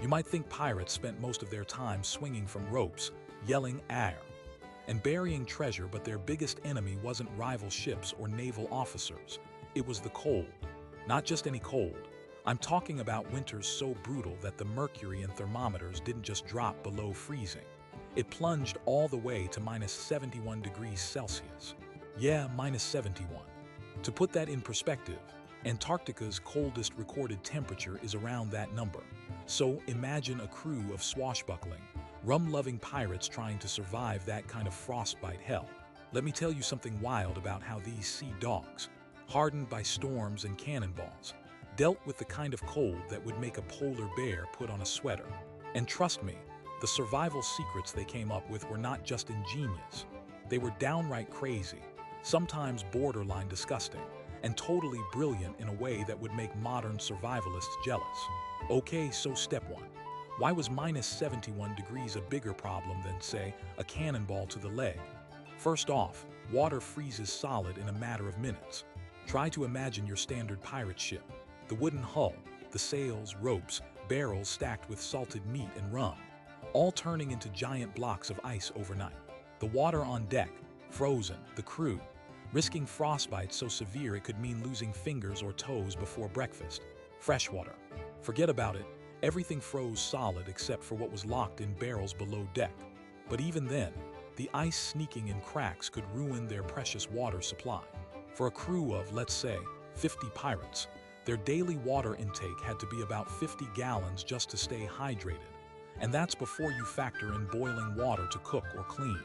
You might think pirates spent most of their time swinging from ropes, yelling "air," and burying treasure, but their biggest enemy wasn't rival ships or naval officers. It was the cold. Not just any cold. I'm talking about winters so brutal that the mercury in thermometers didn't just drop below freezing. It plunged all the way to minus 71 degrees Celsius. Yeah, minus 71. To put that in perspective, Antarctica's coldest recorded temperature is around that number. So imagine a crew of swashbuckling, rum-loving pirates trying to survive that kind of frostbite hell. Let me tell you something wild about how these sea dogs, hardened by storms and cannonballs, dealt with the kind of cold that would make a polar bear put on a sweater. And trust me, the survival secrets they came up with were not just ingenious. They were downright crazy, sometimes borderline disgusting, and totally brilliant in a way that would make modern survivalists jealous. Okay, so step one. Why was minus 71 degrees a bigger problem than, say, a cannonball to the leg? First off, water freezes solid in a matter of minutes. Try to imagine your standard pirate ship. The wooden hull, the sails, ropes, barrels stacked with salted meat and rum, all turning into giant blocks of ice overnight. The water on deck, frozen, the crew, risking frostbite so severe it could mean losing fingers or toes before breakfast. Freshwater. Forget about it, everything froze solid except for what was locked in barrels below deck. But even then, the ice sneaking in cracks could ruin their precious water supply. For a crew of, let's say, 50 pirates, their daily water intake had to be about 50 gallons just to stay hydrated. And that's before you factor in boiling water to cook or clean.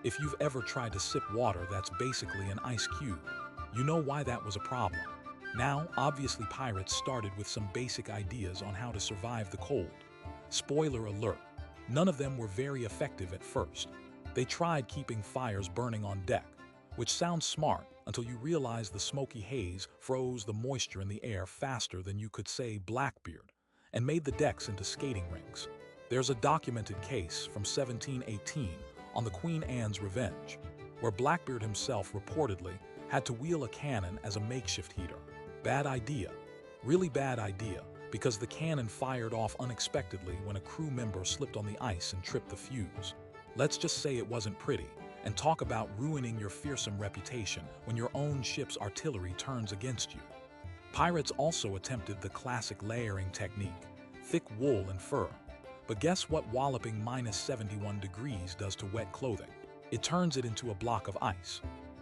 If you've ever tried to sip water that's basically an ice cube, you know why that was a problem. Now, obviously pirates started with some basic ideas on how to survive the cold. Spoiler alert, none of them were very effective at first. They tried keeping fires burning on deck, which sounds smart until you realize the smoky haze froze the moisture in the air faster than you could say Blackbeard, and made the decks into skating rinks. There's a documented case from 1718 on the Queen Anne's Revenge, where Blackbeard himself reportedly had to wheel a cannon as a makeshift heater. Bad idea. Really bad idea, because the cannon fired off unexpectedly when a crew member slipped on the ice and tripped the fuse. Let's just say it wasn't pretty, and talk about ruining your fearsome reputation when your own ship's artillery turns against you. Pirates also attempted the classic layering technique, thick wool and fur. But guess what walloping minus 71 degrees does to wet clothing? It turns it into a block of ice.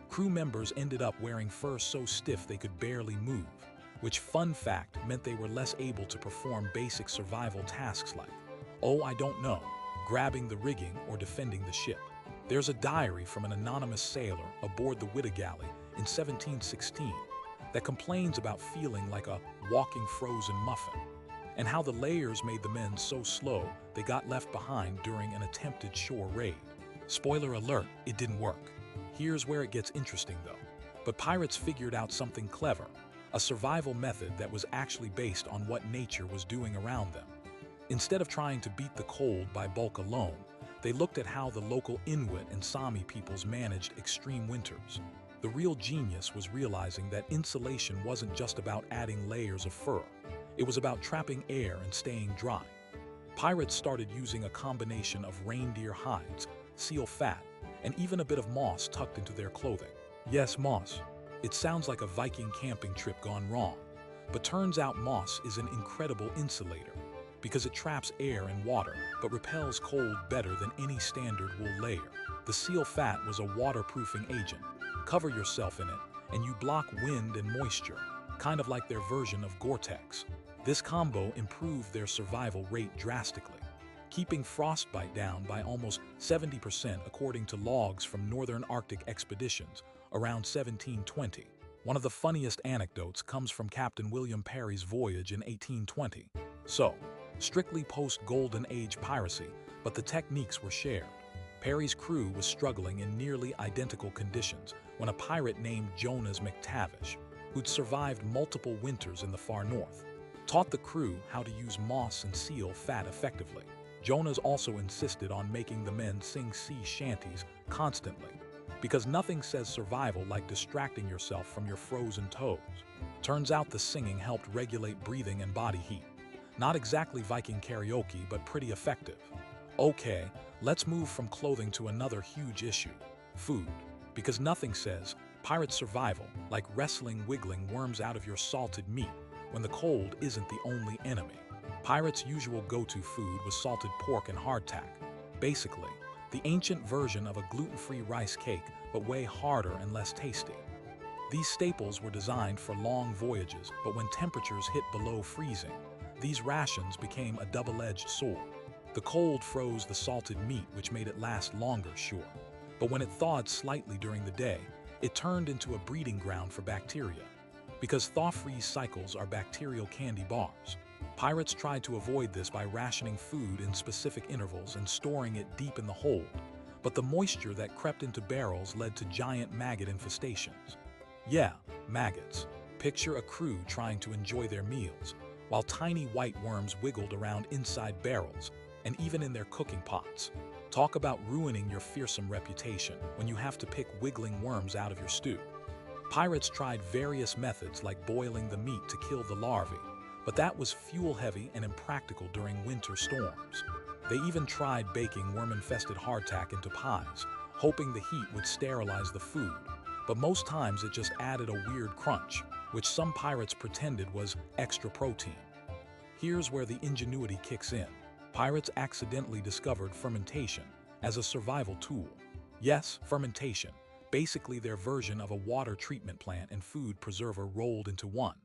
Crew members ended up wearing fur so stiff they could barely move, which, fun fact, meant they were less able to perform basic survival tasks like, oh, I don't know, grabbing the rigging or defending the ship. There's a diary from an anonymous sailor aboard the Witta Galley in 1716 that complains about feeling like a walking frozen muffin, and how the layers made the men so slow they got left behind during an attempted shore raid. Spoiler alert, it didn't work. Here's where it gets interesting though. But pirates figured out something clever, a survival method that was actually based on what nature was doing around them. Instead of trying to beat the cold by bulk alone, they looked at how the local Inuit and Sami peoples managed extreme winters. The real genius was realizing that insulation wasn't just about adding layers of fur. It was about trapping air and staying dry. Pirates started using a combination of reindeer hides, seal fat, and even a bit of moss tucked into their clothing. Yes, moss. It sounds like a Viking camping trip gone wrong, but turns out moss is an incredible insulator because it traps air and water but repels cold better than any standard wool layer. The seal fat was a waterproofing agent. Cover yourself in it, and you block wind and moisture, kind of like their version of Gore-Tex. This combo improved their survival rate drastically, keeping frostbite down by almost 70% according to logs from northern Arctic expeditions around 1720. One of the funniest anecdotes comes from Captain William Parry's voyage in 1820. So, strictly post-Golden Age piracy, but the techniques were shared. Parry's crew was struggling in nearly identical conditions when a pirate named Jonas McTavish, who'd survived multiple winters in the far north, taught the crew how to use moss and seal fat effectively. Jonas also insisted on making the men sing sea shanties constantly, because nothing says survival like distracting yourself from your frozen toes. Turns out the singing helped regulate breathing and body heat. Not exactly Viking karaoke, but pretty effective. Okay, let's move from clothing to another huge issue: food. Because nothing says pirate survival like wrestling wiggling worms out of your salted meat when the cold isn't the only enemy. Pirates' usual go-to food was salted pork and hardtack. Basically, the ancient version of a gluten-free rice cake, but way harder and less tasty. These staples were designed for long voyages, but when temperatures hit below freezing, these rations became a double-edged sword. The cold froze the salted meat, which made it last longer, sure. But when it thawed slightly during the day, it turned into a breeding ground for bacteria. Because thaw-freeze cycles are bacterial candy bars. Pirates tried to avoid this by rationing food in specific intervals and storing it deep in the hold. But the moisture that crept into barrels led to giant maggot infestations. Yeah, maggots. Picture a crew trying to enjoy their meals, while tiny white worms wiggled around inside barrels, and even in their cooking pots. Talk about ruining your fearsome reputation when you have to pick wiggling worms out of your stew. Pirates tried various methods like boiling the meat to kill the larvae, but that was fuel-heavy and impractical during winter storms. They even tried baking worm-infested hardtack into pies, hoping the heat would sterilize the food, but most times it just added a weird crunch, which some pirates pretended was extra protein. Here's where the ingenuity kicks in. Pirates accidentally discovered fermentation as a survival tool. Yes, fermentation, basically their version of a water treatment plant and food preserver rolled into one.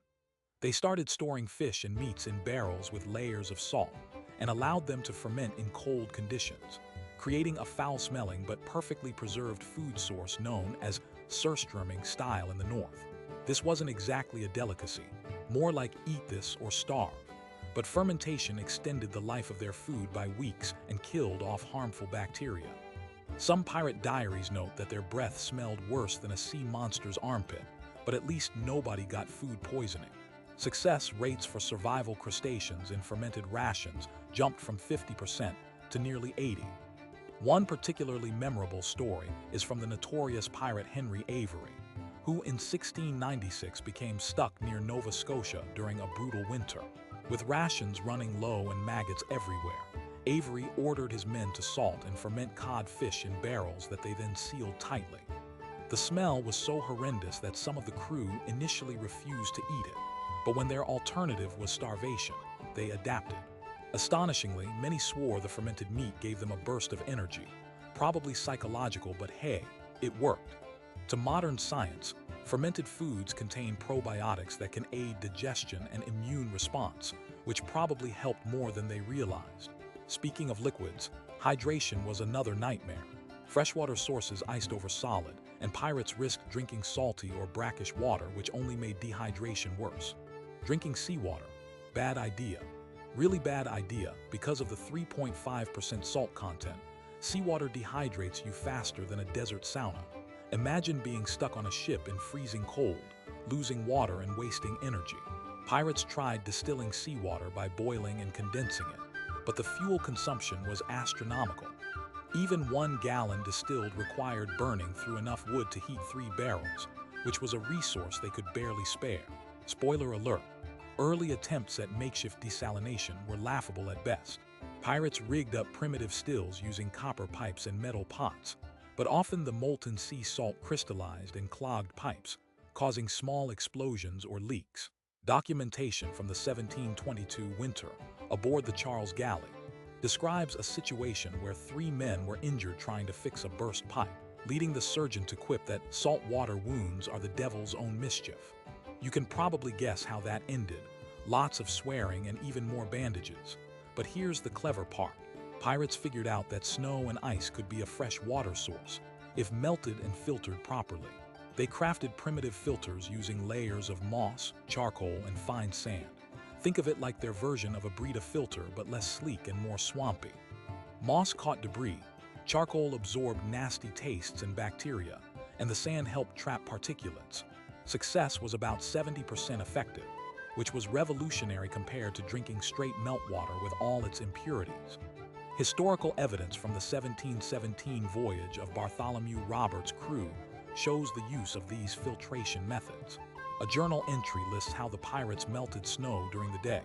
They started storing fish and meats in barrels with layers of salt and allowed them to ferment in cold conditions, creating a foul-smelling but perfectly preserved food source known as surströmming style in the north. This wasn't exactly a delicacy, more like eat this or starve. But fermentation extended the life of their food by weeks and killed off harmful bacteria. Some pirate diaries note that their breath smelled worse than a sea monster's armpit, but at least nobody got food poisoning. Success rates for survival crustaceans in fermented rations jumped from 50% to nearly 80%. One particularly memorable story is from the notorious pirate Henry Avery, who in 1696 became stuck near Nova Scotia during a brutal winter. With rations running low and maggots everywhere, Avery ordered his men to salt and ferment codfish in barrels that they then sealed tightly. The smell was so horrendous that some of the crew initially refused to eat it, but when their alternative was starvation, they adapted. Astonishingly, many swore the fermented meat gave them a burst of energy, probably psychological, but hey, it worked. To modern science, fermented foods contain probiotics that can aid digestion and immune response, which probably helped more than they realized. Speaking of liquids, hydration was another nightmare. Freshwater sources iced over solid, and pirates risked drinking salty or brackish water, which only made dehydration worse. Drinking seawater, bad idea. Really bad idea because of the 3.5% salt content. Seawater dehydrates you faster than a desert sauna. Imagine being stuck on a ship in freezing cold, losing water and wasting energy. Pirates tried distilling seawater by boiling and condensing it, but the fuel consumption was astronomical. Even 1 gallon distilled required burning through enough wood to heat 3 barrels, which was a resource they could barely spare. Spoiler alert, early attempts at makeshift desalination were laughable at best. Pirates rigged up primitive stills using copper pipes and metal pots, but often the molten sea salt crystallized in clogged pipes, causing small explosions or leaks. Documentation from the 1722 winter aboard the Charles Galley describes a situation where 3 men were injured trying to fix a burst pipe, leading the surgeon to quip that saltwater wounds are the devil's own mischief. You can probably guess how that ended: lots of swearing and even more bandages. But here's the clever part. Pirates figured out that snow and ice could be a fresh water source if melted and filtered properly. They crafted primitive filters using layers of moss, charcoal, and fine sand. Think of it like their version of a Brita filter, but less sleek and more swampy. Moss caught debris, charcoal absorbed nasty tastes and bacteria, and the sand helped trap particulates. Success was about 70% effective, which was revolutionary compared to drinking straight meltwater with all its impurities. Historical evidence from the 1717 voyage of Bartholomew Roberts' crew shows the use of these filtration methods. A journal entry lists how the pirates melted snow during the day.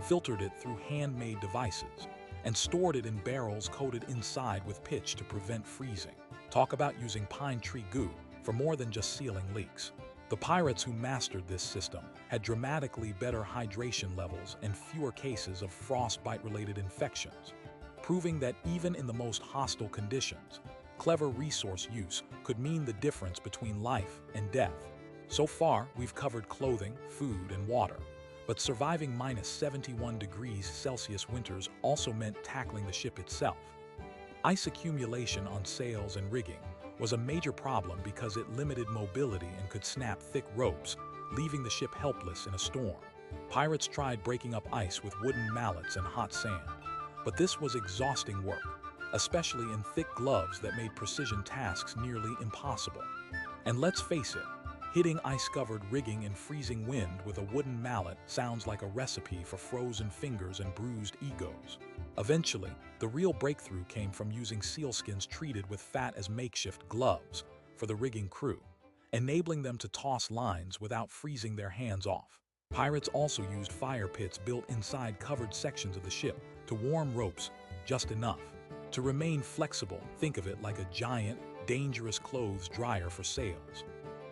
filtered it through handmade devices, and stored it in barrels coated inside with pitch to prevent freezing. Talk about using pine tree goo for more than just sealing leaks. The pirates who mastered this system had dramatically better hydration levels and fewer cases of frostbite-related infections, proving that even in the most hostile conditions, clever resource use could mean the difference between life and death. So far, we've covered clothing, food, and water, but surviving minus 71 degrees Celsius winters also meant tackling the ship itself. Ice accumulation on sails and rigging was a major problem because it limited mobility and could snap thick ropes, leaving the ship helpless in a storm. Pirates tried breaking up ice with wooden mallets and hot sand, but this was exhausting work, especially in thick gloves that made precision tasks nearly impossible. And let's face it, hitting ice-covered rigging in freezing wind with a wooden mallet sounds like a recipe for frozen fingers and bruised egos. Eventually, the real breakthrough came from using sealskins treated with fat as makeshift gloves for the rigging crew, enabling them to toss lines without freezing their hands off. Pirates also used fire pits built inside covered sections of the ship to warm ropes just enough. To remain flexible, think of it like a giant, dangerous clothes dryer for sails.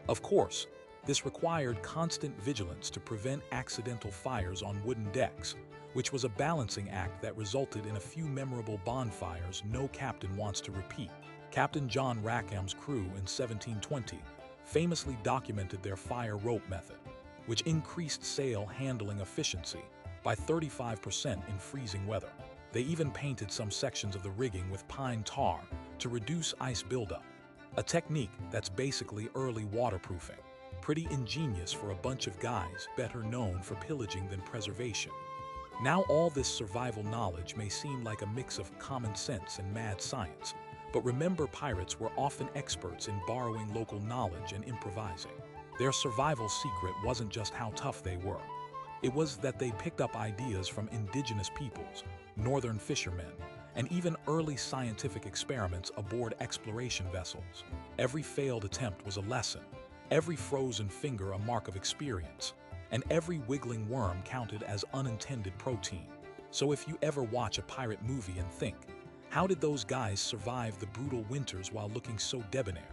Of course, this required constant vigilance to prevent accidental fires on wooden decks, which was a balancing act that resulted in a few memorable bonfires no captain wants to repeat. Captain John Rackham's crew in 1720 famously documented their fire rope method, which increased sail handling efficiency by 35% in freezing weather. They even painted some sections of the rigging with pine tar to reduce ice buildup, a technique that's basically early waterproofing. Pretty ingenious for a bunch of guys better known for pillaging than preservation. Now all this survival knowledge may seem like a mix of common sense and mad science, but remember, pirates were often experts in borrowing local knowledge and improvising. Their survival secret wasn't just how tough they were. It was that they picked up ideas from indigenous peoples, northern fishermen, and even early scientific experiments aboard exploration vessels. Every failed attempt was a lesson, every frozen finger a mark of experience, and every wiggling worm counted as unintended protein. So if you ever watch a pirate movie and think, how did those guys survive the brutal winters while looking so debonair?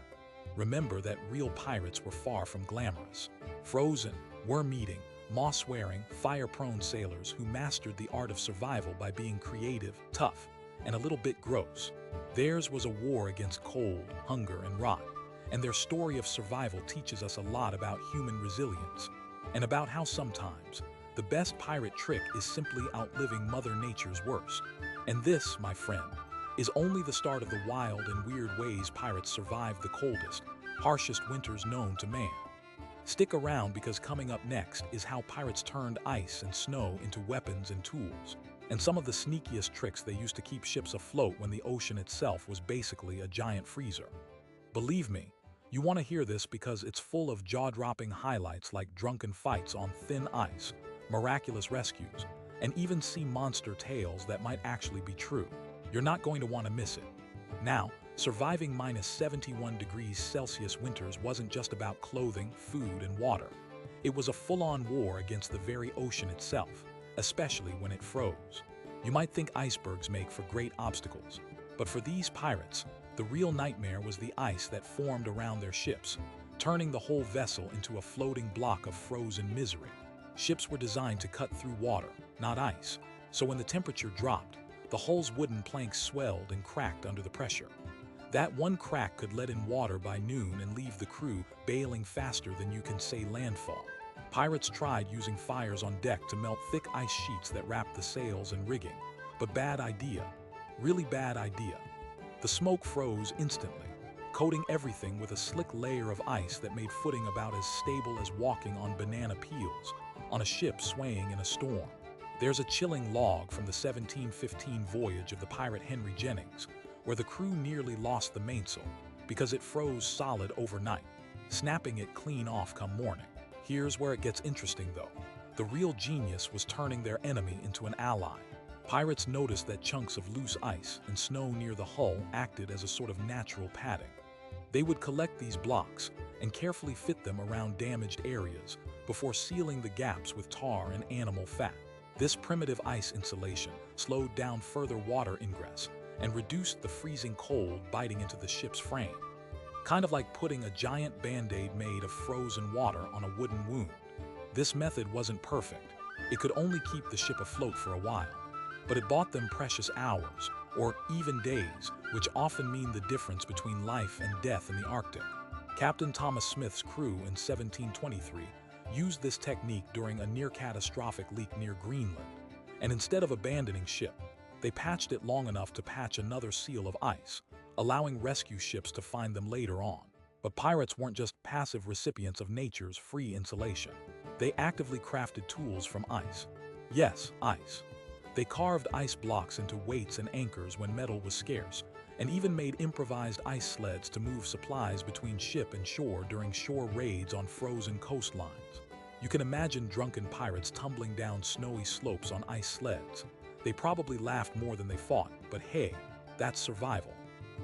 Remember that real pirates were far from glamorous. Frozen, worm-eating, moss-wearing, fire-prone sailors who mastered the art of survival by being creative, tough, and a little bit gross. Theirs was a war against cold, hunger, and rot, and their story of survival teaches us a lot about human resilience, and about how sometimes the best pirate trick is simply outliving Mother Nature's worst. And this, my friend, is only the start of the wild and weird ways pirates survived the coldest, harshest winters known to man. Stick around, because coming up next is how pirates turned ice and snow into weapons and tools, and some of the sneakiest tricks they used to keep ships afloat when the ocean itself was basically a giant freezer. Believe me, you want to hear this, because it's full of jaw-dropping highlights like drunken fights on thin ice, miraculous rescues, and even sea monster tales that might actually be true. You're not going to want to miss it. Now, surviving minus 71 degrees Celsius winters wasn't just about clothing, food, and water. It was a full-on war against the very ocean itself, especially when it froze. You might think icebergs make for great obstacles, but for these pirates, the real nightmare was the ice that formed around their ships, turning the whole vessel into a floating block of frozen misery. Ships were designed to cut through water, not ice, so when the temperature dropped, the hull's wooden planks swelled and cracked under the pressure. That one crack could let in water by noon and leave the crew bailing faster than you can say landfall. Pirates tried using fires on deck to melt thick ice sheets that wrapped the sails and rigging, but bad idea. Really bad idea. The smoke froze instantly, coating everything with a slick layer of ice that made footing about as stable as walking on banana peels on a ship swaying in a storm. There's a chilling log from the 1715 voyage of the pirate Henry Jennings, where the crew nearly lost the mainsail because it froze solid overnight, snapping it clean off come morning. Here's where it gets interesting though. The real genius was turning their enemy into an ally. Pirates noticed that chunks of loose ice and snow near the hull acted as a sort of natural padding. They would collect these blocks and carefully fit them around damaged areas before sealing the gaps with tar and animal fat. This primitive ice insulation slowed down further water ingress and reduced the freezing cold biting into the ship's frame. Kind of like putting a giant band-aid made of frozen water on a wooden wound. This method wasn't perfect. It could only keep the ship afloat for a while, but it bought them precious hours, or even days, which often mean the difference between life and death in the Arctic. Captain Thomas Smith's crew in 1723 used this technique during a near-catastrophic leak near Greenland, and instead of abandoning ship, they patched it long enough to patch another seal of ice, allowing rescue ships to find them later on. But pirates weren't just passive recipients of nature's free insulation. They actively crafted tools from ice. Yes, ice. They carved ice blocks into weights and anchors when metal was scarce, and even made improvised ice sleds to move supplies between ship and shore during shore raids on frozen coastlines. You can imagine drunken pirates tumbling down snowy slopes on ice sleds. They probably laughed more than they fought, but hey, that's survival.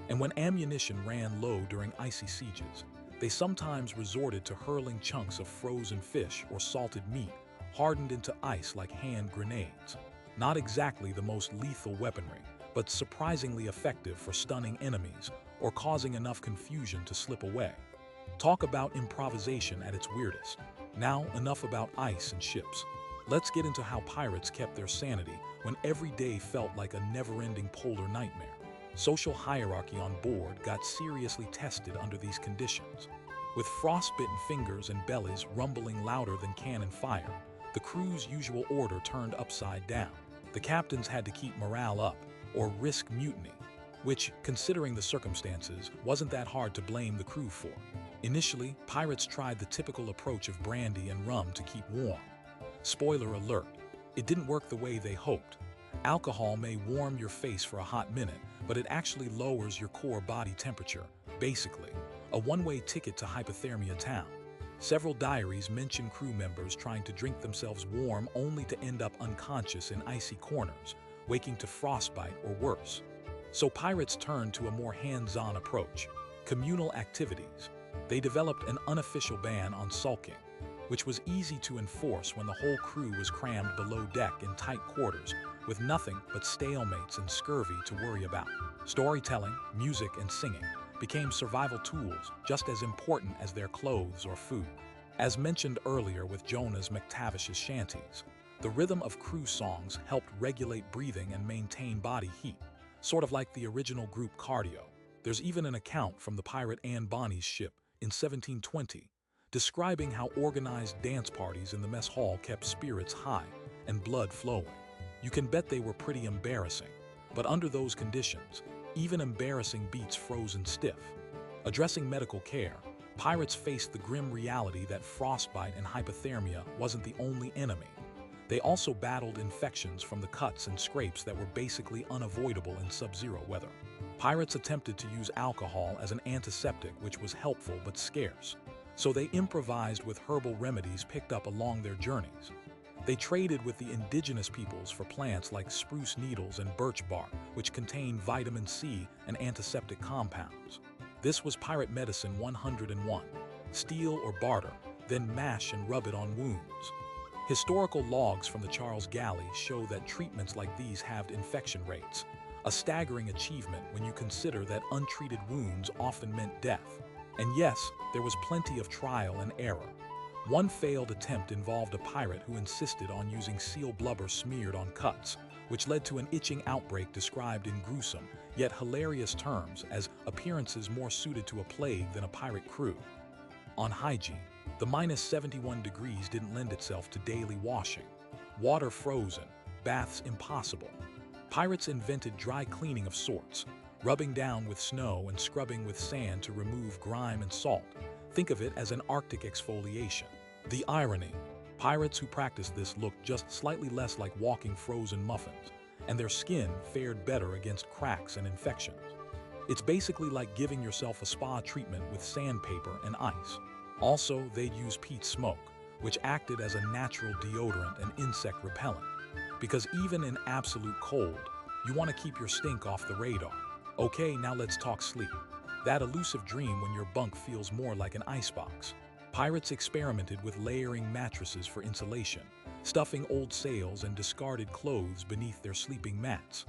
And when ammunition ran low during icy sieges, they sometimes resorted to hurling chunks of frozen fish or salted meat hardened into ice like hand grenades. Not exactly the most lethal weaponry, but surprisingly effective for stunning enemies or causing enough confusion to slip away. Talk about improvisation at its weirdest. Now, enough about ice and ships. Let's get into how pirates kept their sanity when every day felt like a never-ending polar nightmare. Social hierarchy on board got seriously tested under these conditions. With frostbitten fingers and bellies rumbling louder than cannon fire, the crew's usual order turned upside down. The captains had to keep morale up, or risk mutiny, which, considering the circumstances, wasn't that hard to blame the crew for. Initially, pirates tried the typical approach of brandy and rum to keep warm. Spoiler alert, it didn't work the way they hoped. Alcohol may warm your face for a hot minute, but it actually lowers your core body temperature, basically a one-way ticket to hypothermia town. Several diaries mention crew members trying to drink themselves warm only to end up unconscious in icy corners, waking to frostbite or worse. So pirates turned to a more hands-on approach, communal activities. They developed an unofficial ban on sulking, which was easy to enforce when the whole crew was crammed below deck in tight quarters, with nothing but stalemates and scurvy to worry about. Storytelling, music, and singing became survival tools just as important as their clothes or food. As mentioned earlier with Jonas McTavish's shanties, the rhythm of crew songs helped regulate breathing and maintain body heat, sort of like the original group Cardio. There's even an account from the pirate Anne Bonny's ship in 1720, describing how organized dance parties in the mess hall kept spirits high and blood flowing. You can bet they were pretty embarrassing, but under those conditions, even embarrassing beats frozen stiff. Addressing medical care, pirates faced the grim reality that frostbite and hypothermia wasn't the only enemy. They also battled infections from the cuts and scrapes that were basically unavoidable in sub-zero weather. Pirates attempted to use alcohol as an antiseptic, which was helpful but scarce, so they improvised with herbal remedies picked up along their journeys. They traded with the indigenous peoples for plants like spruce needles and birch bark, which contained vitamin C and antiseptic compounds. This was pirate medicine 101. Steal or barter, then mash and rub it on wounds. Historical logs from the Charles Galley show that treatments like these halved infection rates, a staggering achievement when you consider that untreated wounds often meant death. And yes, there was plenty of trial and error. One failed attempt involved a pirate who insisted on using seal blubber smeared on cuts, which led to an itching outbreak described in gruesome, yet hilarious terms as appearances more suited to a plague than a pirate crew. On hygiene, the -71 degrees didn't lend itself to daily washing. Water frozen, baths impossible. Pirates invented dry cleaning of sorts, rubbing down with snow and scrubbing with sand to remove grime and salt. Think of it as an Arctic exfoliation. The irony, pirates who practiced this looked just slightly less like walking frozen muffins, and their skin fared better against cracks and infections. It's basically like giving yourself a spa treatment with sandpaper and ice. Also, they'd use peat smoke, which acted as a natural deodorant and insect repellent. Because even in absolute cold, you want to keep your stink off the radar. Okay, now let's talk sleep. That elusive dream when your bunk feels more like an icebox. Pirates experimented with layering mattresses for insulation, stuffing old sails and discarded clothes beneath their sleeping mats.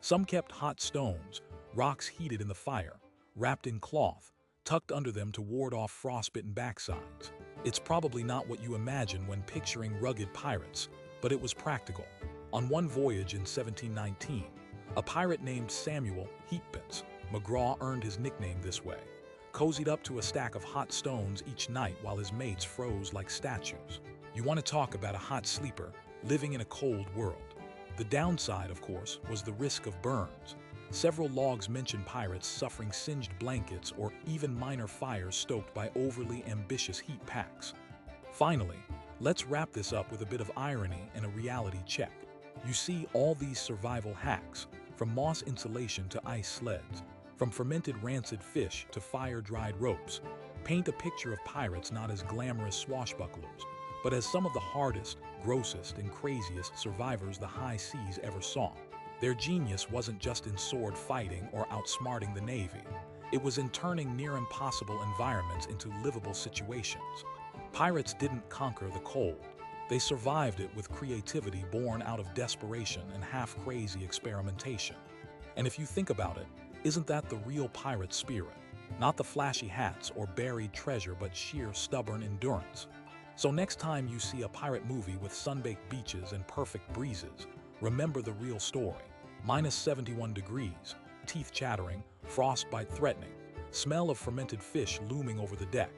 Some kept hot stones, rocks heated in the fire, wrapped in cloth, tucked under them to ward off frostbitten backsides. It's probably not what you imagine when picturing rugged pirates, but it was practical. On one voyage in 1719, a pirate named Samuel Heatpence McGraw earned his nickname this way, cozied up to a stack of hot stones each night while his mates froze like statues. You want to talk about a hot sleeper living in a cold world. The downside, of course, was the risk of burns. Several logs mention pirates suffering singed blankets or even minor fires stoked by overly ambitious heat packs. Finally, let's wrap this up with a bit of irony and a reality check. You see all these survival hacks, from moss insulation to ice sleds, from fermented rancid fish to fire-dried ropes, paint a picture of pirates not as glamorous swashbucklers, but as some of the hardest, grossest, and craziest survivors the high seas ever saw. Their genius wasn't just in sword fighting or outsmarting the Navy. It was in turning near-impossible environments into livable situations. Pirates didn't conquer the cold. They survived it with creativity born out of desperation and half-crazy experimentation. And if you think about it, isn't that the real pirate spirit? Not the flashy hats or buried treasure, but sheer stubborn endurance. So next time you see a pirate movie with sun-baked beaches and perfect breezes, remember the real story. Minus 71 degrees, teeth chattering, frostbite threatening, smell of fermented fish looming over the deck.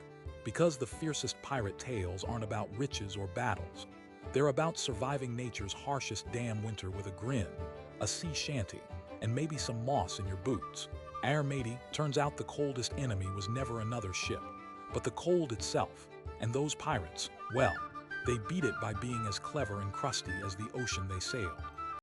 Because the fiercest pirate tales aren't about riches or battles. They're about surviving nature's harshest damn winter with a grin, a sea shanty, and maybe some moss in your boots. Matey, turns out the coldest enemy was never another ship, but the cold itself. And those pirates, well, they beat it by being as clever and crusty as the ocean they sailed.